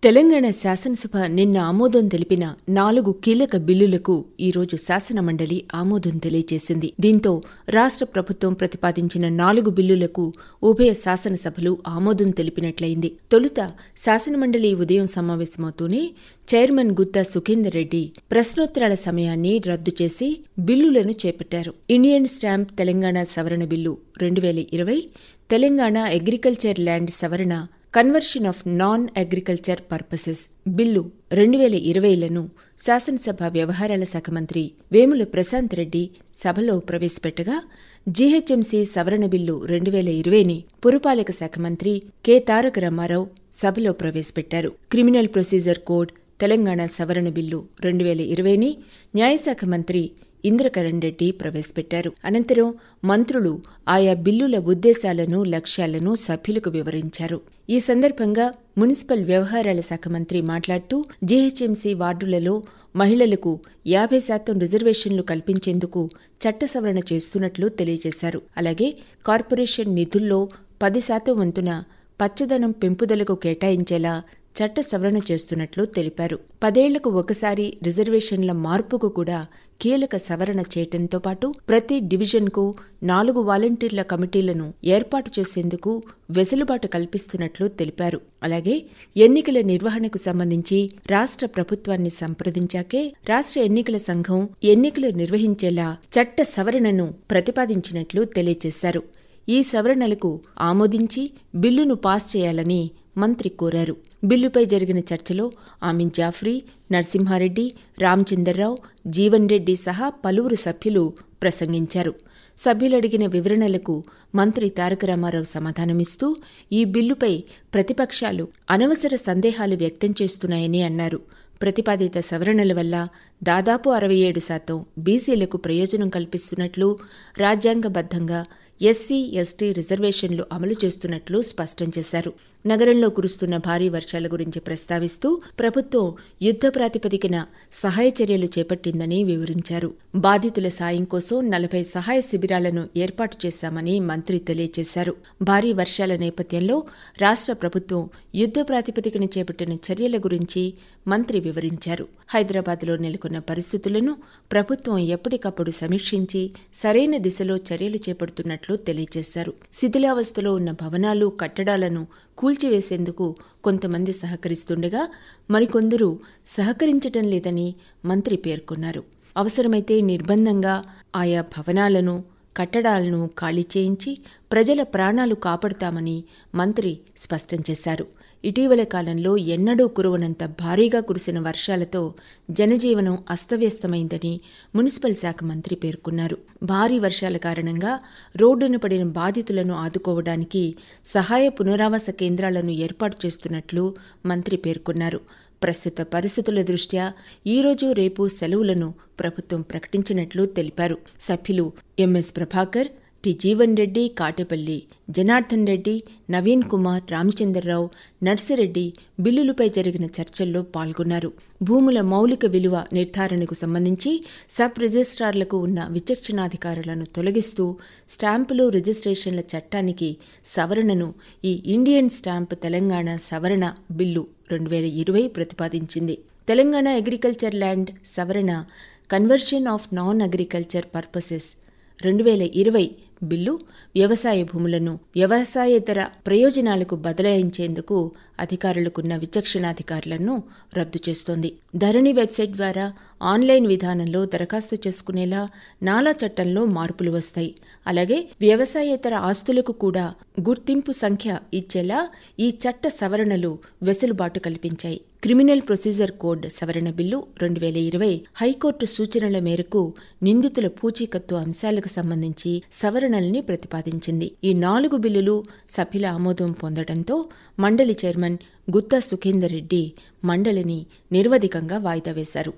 తెలంగాణ శాసనసభ నిన్న ఆమోదం తెలిపిన 4 కీలక బిల్లులకు ఈరోజు శాసనమండలి ఆమోదం తెలియజేసింది. దీంతో రాష్ట్ర ప్రభుత్వం ప్రతిపాదించిన 4 బిల్లులకు ఉభయ శాసనసభలు ఆమోదం తెలిపినట్లయింది. తొలుత శాసనమండలి ఉదయం సమావేశమవుతూనే చైర్మన్ గుత్తా సుఖేందర్ రెడ్డి ప్రశ్నోత్తరాల సమయాన్ని రద్దు చేసి బిల్లులను చేపట్టారు. ఇండియన్ స్టాంప్ తెలంగాణ సవరణ బిల్లు 2020, తెలంగాణ అగ్రికల్చర్ ల్యాండ్ సవరణ conversion of non agriculture purposes bill 2020లను శాసనసభ వ్యవహారాల శాఖ మంత్రి వేముల ప్రశాంత్ రెడ్డి సభలో ప్రవేశపెట్టగా, జీహెచ్ఎంసీ సవరణ బిల్లు 2020ని పురపాలక శాఖ మంత్రి కె తారక రామారావు సభలో ప్రవేశపెట్టారు. క్రిమినల్ ప్రొసీజర్ కోడ్ తెలంగాణ సవరణ బిల్లు 2020ని న్యాయశాఖ మంత్రి ఇంద్రకరణ్ రెడ్డి ప్రవేశపెట్టారు. అనంతరం మంత్రులు ఆయా బిల్లుల ఉద్దేశాలను, లక్ష్యాలను సభ్యులకు వివరించారు. ఈ సందర్భంగా మున్సిపల్ వ్యవహారాల శాఖ మంత్రి మాట్లాడుతూ, జీహెచ్ఎంసీ వార్డులలో మహిళలకు 50% రిజర్వేషన్లు కల్పించేందుకు చట్ట సవరణ చేస్తున్నట్లు తెలియజేశారు. అలాగే కార్పొరేషన్ నిధుల్లో 10% వంతున పచ్చదనం పెంపుదలకు కేటాయించేలా చట్ట సవరణ చేస్తున్నట్లు తెలిపారు. 10 ఏళ్లకు ఒకసారి రిజర్వేషన్ల మార్పుకు కూడా కీలక సవరణ చేయడంతో పాటు ప్రతి డివిజన్కు 4 వాలంటీర్ల కమిటీలను ఏర్పాటు చేసేందుకు వెసులుబాటు కల్పిస్తున్నట్లు తెలిపారు. అలాగే ఎన్నికల నిర్వహణకు సంబంధించి రాష్ట్ర ప్రభుత్వాన్ని సంప్రదించాకే రాష్ట్ర ఎన్నికల సంఘం ఎన్నికలు నిర్వహించేలా చట్ట సవరణను ప్రతిపాదించినట్లు తెలియజేశారు. ఈ సవరణలకు ఆమోదించి బిల్లును పాస్ చేయాలని మంత్రి కోరారు. బిల్లుపై జరిగిన చర్చలో ఆమీన్ జాఫ్రీ, నరసింహారెడ్డి, రామచందర్రావు, జీవన్ రెడ్డి సహా పలువురు సభ్యులు ప్రసంగించారు. సభ్యులడిగిన వివరణలకు మంత్రి తారక రామారావు సమాధానమిస్తూ, ఈ బిల్లుపై ప్రతిపక్షాలు అనవసర సందేహాలు వ్యక్తం చేస్తున్నాయని అన్నారు. ప్రతిపాదిత సవరణల వల్ల దాదాపు 67% బీసీలకు ప్రయోజనం కల్పిస్తున్నట్లు, రాజ్యాంగబద్ధంగా ఎస్సీ, ఎస్టీ రిజర్వేషన్లు అమలు చేస్తున్నట్లు స్పష్టం చేశారు. నగరంలో కురుస్తున్న భారీ వర్షాల గురించి ప్రస్తావిస్తూ ప్రభుత్వం యుద్ధ ప్రాతిపదికన సహాయ చర్యలు చేపట్టిందని వివరించారు. బాధితుల సాయం కోసం 40 సహాయ శిబిరాలను ఏర్పాటు చేశామని మంత్రి తెలియజేశారు. భారీ వర్షాల నేపథ్యంలో రాష్ట్ర ప్రభుత్వం యుద్ధ ప్రాతిపదికన చేపట్టిన చర్యల గురించి మంత్రి వివరించారు. హైదరాబాద్లో నెలకొన్న పరిస్థితులను ప్రభుత్వం ఎప్పటికప్పుడు సమీక్షించి సరైన దిశలో చర్యలు చేపడుతున్నట్లు తెలియజేశారు. శిథిలావస్థలో ఉన్న భవనాలు, కట్టడాలను కూల్చివేసేందుకు కొంతమంది సహకరిస్తుండగా మరికొందరు సహకరించటం లేదని మంత్రి పేర్కొన్నారు. అవసరమైతే నిర్బంధంగా ఆయా భవనాలను, కట్టడాలను ఖాళీ చేయించి ప్రజల ప్రాణాలు కాపాడుతామని మంత్రి స్పష్టం చేశారు. ఇటీవల కాలంలో ఎన్నడూ కురవనంత భారీగా కురిసిన వర్షాలతో జనజీవనం అస్తవ్యస్తమైందని మున్సిపల్ శాఖ మంత్రి పేర్కొన్నారు. భారీ వర్షాల కారణంగా రోడ్డున పడిన బాధితులను ఆదుకోవడానికి సహాయ పునరావాస కేంద్రాలను ఏర్పాటు చేస్తున్నట్లు మంత్రి పేర్కొన్నారు. ప్రస్తుత పరిస్థితుల దృష్ట్యా ఈరోజు, రేపు సెలవులను ప్రభుత్వం ప్రకటించినట్లు తెలిపారు. సభ్యులు ఎంఎస్ ప్రభాకర్, టి జీవన్ రెడ్డి, కాటేపల్లి జనార్దన్ రెడ్డి, నవీన్ కుమార్, రామచందర్రావు, నర్సిరెడ్డి బిల్లులపై జరిగిన చర్చల్లో పాల్గొన్నారు. భూముల మౌలిక విలువ నిర్ధారణకు సంబంధించి సబ్ రిజిస్ట్రార్లకు ఉన్న విచక్షణాధికారాలను తొలగిస్తూ స్టాంపులు, రిజిస్ట్రేషన్ల చట్టానికి సవరణను ఈ ఇండియన్ స్టాంప్ తెలంగాణ సవరణ బిల్లు 2020 ప్రతిపాదించింది. తెలంగాణ అగ్రికల్చర్ ల్యాండ్ సవరణ conversion of non agriculture purposes 2020 bill వ్యవసాయ భూములను వ్యవసాయేతర ప్రయోజనాలకు బదలాయించేందుకు అధికారులకున్న విచక్షణాధికారులను రద్దు చేస్తోంది. ధరణి వెబ్సైట్ ద్వారా ఆన్లైన్ విధానంలో దరఖాస్తు చేసుకునేలా నాలా చట్టంలో మార్పులు వస్తాయి. అలాగే వ్యవసాయేతర ఆస్తులకు కూడా గుర్తింపు సంఖ్య ఇచ్చేలా ఈ చట్ట సవరణలు వెసులుబాటు కల్పించాయి. క్రిమినల్ ప్రొసీజర్ కోడ్ సవరణ బిల్లు 2020 హైకోర్టు సూచనల మేరకు నిందితుల పూచీకత్తు అంశాలకు సంబంధించి సవరణల్ని ప్రతిపాదించింది. ఈ 4 బిల్లులు సభ్యుల ఆమోదం పొందడంతో మండలి చైర్మన్ గుత్తా సుఖేందర్ రెడ్డి మండలిని నిరవధికంగా వాయిదా వేశారు.